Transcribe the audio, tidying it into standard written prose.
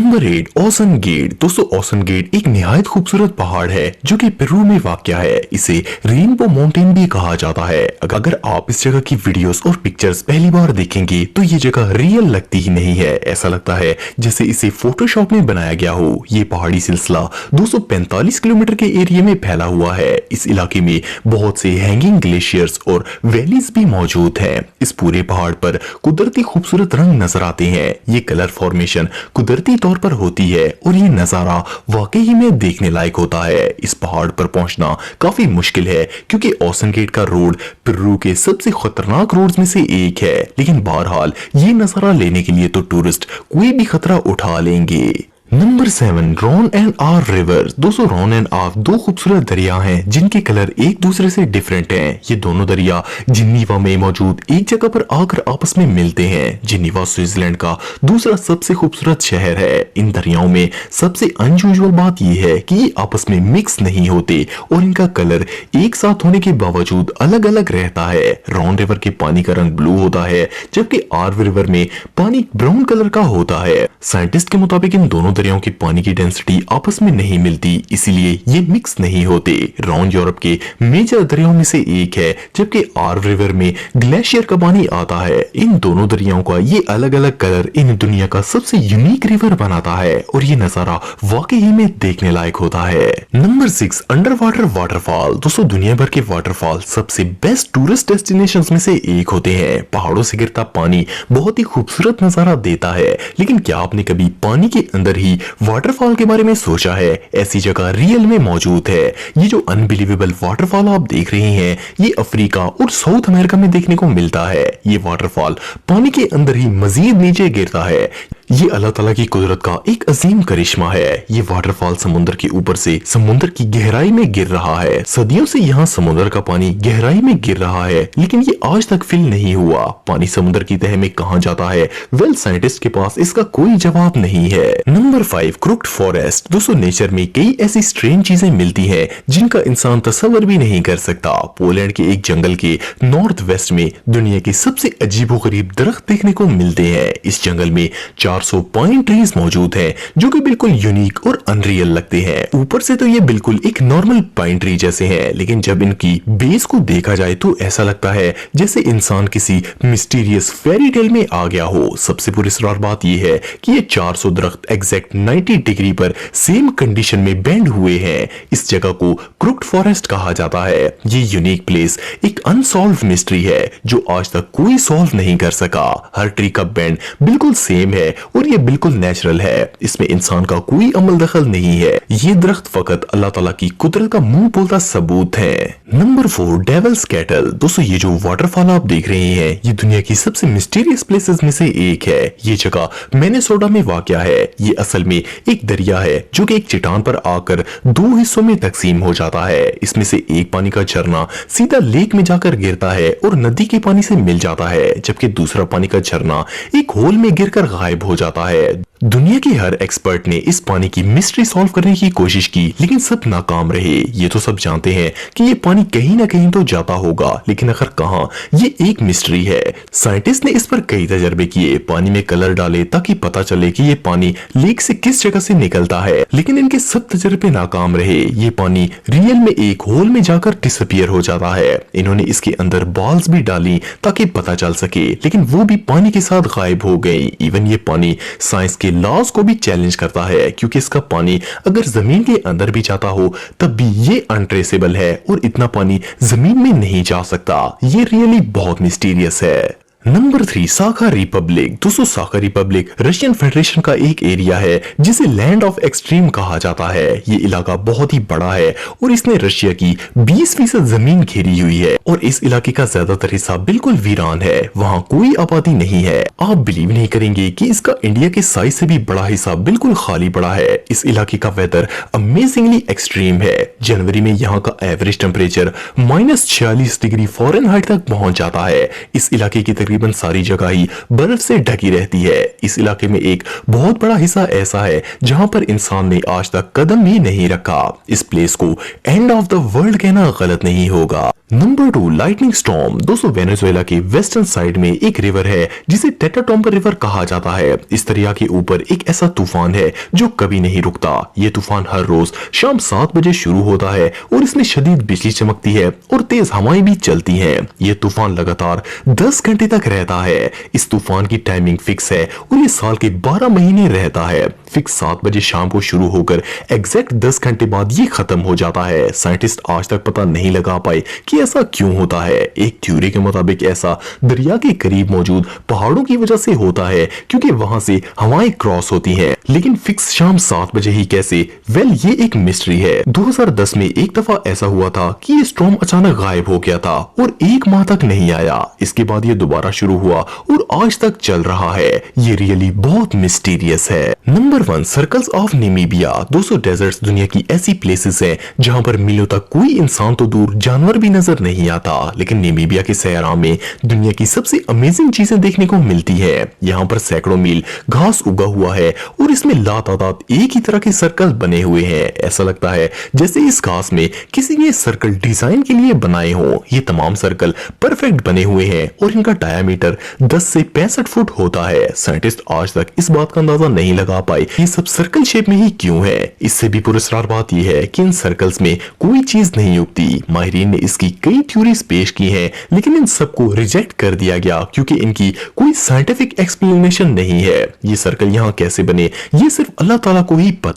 Number 8 ओसन gate. दोस्तों ओसन gate एक निहायत खूबसूरत पहाड़ है जो कि पेरू में वाक़या है। इसे रेनबो माउंटेन भी कहा जाता है। अगर आप इस जगह की वीडियोस और पिक्चर्स पहली बार देखेंगे तो ये जगह रियल लगती ही नहीं है। ऐसा लगता है जैसे इसे फोटोशॉप में बनाया गया हो। ये पहाड़ी सिलसिला 245 किलोमीटर के एरिया में फैला हुआ है। इस इलाके में बहुत से हैंगिंग ग्लेशियर्स और वैलीज भी मौजूद हैं। इस पूरे पहाड़ पर कुदरती खूबसूरत रंग नजर आते हैं। ये कलर फॉर्मेशन कुदरती तौर पर होती है और ये नजारा वाकई में देखने लायक होता है। इस पहाड़ पर पहुंचना काफी मुश्किल है क्योंकि ओसन गेट का रोड पेरू के सबसे खतरनाक रोड्स में से एक है। लेकिन बहरहाल ये नजारा लेने के लिए तो टूरिस्ट कोई भी खतरा उठा लेंगे। Number 7 Rhone and Arve river. दोस्तों रॉन एंड आर दो खूबसूरत दरिया हैं जिनके कलर एक दूसरे से डिफरेंट हैं। ये दोनों दरिया जिनीवा में मौजूद एक जगह पर आकर आपस में मिलते हैं। जिनीवा स्विट्जरलैंड का दूसरा सबसे खूबसूरत शहर है। इन दरियाओं में सबसे अनयूजुअल बात यह है कि ये आपस में मिक्स नहीं होते और इनका कलर एक साथ होने के बावजूद अलग अलग रहता है। रॉन रिवर के पानी का रंग ब्लू होता है जबकि आर रिवर में पानी ब्राउन कलर का होता है। साइंटिस्ट के मुताबिक इन दोनों दरियाओं की पानी की डेंसिटी आपस में नहीं मिलती, इसीलिए ये मिक्स नहीं होते। रॉन यूरोप के मेजर दरियाओं में से एक है जबकि आर रिवर में ग्लेशियर का पानी आता है। इन दोनों दरियाओं का ये अलग अलग कलर इन दुनिया का सबसे यूनिक रिवर बनाता है और ये नजारा वाकई में देखने लायक होता है। Number 6 under water waterfall. दोस्तों दुनिया भर के वाटरफॉल सबसे बेस्ट टूरिस्ट डेस्टिनेशंस में से एक होते हैं। पहाड़ों से गिरता पानी बहुत ही खूबसूरत नजारा देता है, लेकिन क्या आपने कभी पानी के अंदर ही वाटरफॉल के बारे में सोचा है? ऐसी जगह रियल में मौजूद है। ये जो अनबिलीवेबल वाटरफॉल आप देख रहे हैं ये अफ्रीका और साउथ अमेरिका में देखने को मिलता है। ये वाटरफॉल पानी के अंदर ही मजीद नीचे गिरता है। ये अल्लाह ताला की कुदरत का एक अजीम करिश्मा है। ये वाटरफॉल समुद्र के ऊपर से समुद्र की गहराई में गिर रहा है। सदियों से यहाँ समुद्र का पानी गहराई में गिर रहा है लेकिन ये आज तक फिल नहीं हुआ। पानी समुद्र की तह में कहाँ जाता है? वेल साइंटिस्ट के पास इसका कोई जवाब नहीं है। Number 5 crooked forest. दोस्तों नेचर में कई ऐसी स्ट्रेंज चीजें मिलती हैं जिनका इंसान तस्वर भी नहीं कर सकता। पोलैंड के एक जंगल के नॉर्थ वेस्ट में दुनिया के सबसे अजीबोगरीब दरख्त देखने को मिलते हैं। इस जंगल में 400 पाइन ट्रीज मौजूद हैं जो कि बिल्कुल यूनिक और अनरियल लगते हैं। ऊपर से तो ये बिल्कुल एक नॉर्मल पाइन ट्री जैसे हैं, लेकिन जब इनकी बेस को देखा जाए तो ऐसा लगता है जैसे इंसान किसी मिस्टीरियस फेरी टेल में आ गया हो। सबसे पुरस्कार बात यह है कि ये 400 दरख्त एग्जैक्ट 90 डिग्री पर सेम कंडीशन में बेंड हुए हैं। इस जगह को क्रुक्ड फॉरेस्ट कहा जाता है। ये यूनिक प्लेस एक अनसॉल्व मिस्ट्री है जो आज तक कोई सॉल्व नहीं कर सका। हर ट्री का बेंड बिल्कुल सेम है और ये बिल्कुल नेचुरल है। इसमें इंसान का कोई अमल दखल नहीं है। ये दरख्त फकत अल्लाह ताला की कुदरत का मुंह बोलता सबूत है। Number 4 Devil's Kettle. दोस्तों ये जो वाटरफॉल आप देख रहे हैं ये दुनिया की सबसे मिस्टीरियस प्लेसेस में से एक है। ये जगह मिनेसोटा में वाक़या है। ये असल में एक दरिया है जो कि एक चट्टान पर आकर दो हिस्सों में तकसीम हो जाता है। इसमें से एक पानी का झरना सीधा लेक में जाकर गिरता है और नदी के पानी से मिल जाता है, जबकि दूसरा पानी का झरना एक होल में गिरकर गायब हो जाता है। दुनिया के हर एक्सपर्ट ने इस पानी की मिस्ट्री सॉल्व करने की कोशिश की लेकिन सब नाकाम रहे। ये तो सब जानते हैं कि ये पानी कहीं ना कहीं तो जाता होगा, लेकिन आखिर कहां, ये एक मिस्ट्री है। साइंटिस्ट ने इस पर कई तजर्बे किए, पानी में कलर डाले ताकि पता चले कि ये पानी लेक से किस जगह से निकलता है, लेकिन इनके सब तजर्बे नाकाम रहे। ये पानी रियल में एक होल में जाकर डिसअपीयर हो जाता है। इन्होंने इसके अंदर बॉल्स भी डाली ताकि पता चल सके, लेकिन वो भी पानी के साथ गायब हो गई। इवन ये पानी साइंस के लॉज को भी चैलेंज करता है क्योंकि इसका पानी अगर जमीन के अंदर भी जाता हो तब भी ये अनट्रेसेबल है और इतना पानी जमीन में नहीं जा सकता। ये रियली बहुत मिस्टीरियस है। नंबर 3 साखा रिपब्लिक। दोस्तों साखा रिपब्लिक रशियन फेडरेशन का एक एरिया है जिसे लैंड ऑफ एक्सट्रीम कहा जाता है। ये इलाका बहुत ही बड़ा है और इसने रशिया की 20% जमीन घेरी हुई है और इस इलाके का ज्यादातर हिस्सा बिल्कुल वीरान है। वहाँ कोई आबादी नहीं है। आप बिलीव नहीं करेंगे कि इसका इंडिया के साइज से भी बड़ा हिस्सा बिल्कुल खाली पड़ा है। इस इलाके का वेदर अमेजिंगली एक्सट्रीम है। जनवरी में यहाँ का एवरेज टेम्परेचर -46 डिग्री फ़ारेनहाइट तक पहुंच जाता है। इस इलाके की तकरीबन सारी जगह ही बर्फ से ढकी रहती है। इस इलाके में एक बहुत बड़ा हिस्सा ऐसा है जहां पर इंसान ने आज तक कदम भी नहीं रखा। इस प्लेस को एंड ऑफ द वर्ल्ड कहना गलत नहीं होगा। Number 2 lightning storm. दोस्तों वेनेजुएला के वेस्टर्न साइड में एक रिवर है जिसे टेटाटोम्बा रिवर कहा जाता है। इस दरिया के ऊपर एक ऐसा तूफान है जो कभी नहीं रुकता। ये तूफान हर रोज शाम 7 बजे शुरू होता है और इसमें शदीद बिजली चमकती है और तेज हवाएं भी चलती हैं। ये तूफान लगातार 10 घंटे तक रहता है। इस तूफान की टाइमिंग फिक्स है और ये साल के 12 महीने रहता है। फिक्स 7 बजे शाम को शुरू होकर एग्जैक्ट 10 घंटे बाद ये खत्म हो जाता है। साइंटिस्ट आज तक पता नहीं लगा पाए कि ऐसा क्यों होता है। एक थ्योरी के मुताबिक ऐसा दरिया के करीब मौजूद पहाड़ों की वजह से होता है क्योंकि वहां से हवाएं क्रॉस होती हैं। लेकिन फिक्स शाम 7 बजे ही कैसे? ये एक मिस्ट्री है। 2010 में एक दफा ऐसा हुआ था कि ये स्टॉर्म अचानक गायब हो गया था और 1 माह तक नहीं आया। इसके बाद ये दोबारा शुरू हुआ और आज तक चल रहा है। ये रियली बहुत मिस्टीरियस है। Number 1 circles of Namibia. 200 deserts दुनिया की ऐसी प्लेसेस हैं जहां पर मीलों तक कोई इंसान तो दूर जानवर भी नजर नहीं आता, लेकिन नेमीबिया के सहरा में दुनिया की सबसे अमेजिंग चीजें देखने को मिलती है। यहाँ पर सैकड़ों मील घास उगा हुआ है और इसमें लातादाद एक ही तरह के सर्कल बने हुए हैं। ऐसा लगता है जैसे इस घास में किसी ने सर्कल डिजाइन के लिए बनाए हो। ये तमाम सर्कल परफेक्ट बने हुए हैं और इनका डायमीटर 10 से 65 फुट होता है। साइंटिस्ट आज तक इस बात का अंदाजा नहीं लगा पाए ये सब सर्कल शेप में ही क्यों है। इससे भी पुरस्कार बात यह है कि इन सर्कल्स में कोई चीज नहीं उगती। माहिरीन ने इसकी कई थ्योरीज पेश की हैं, लेकिन इन सबको रिजेक्ट कर दिया गया क्योंकि इनकी कोई साइंटिफिक एक्सप्लेनेशन नहीं है। ये सर्कल यहाँ कैसे बने ये सिर्फ अल्लाह ताला को ही पता।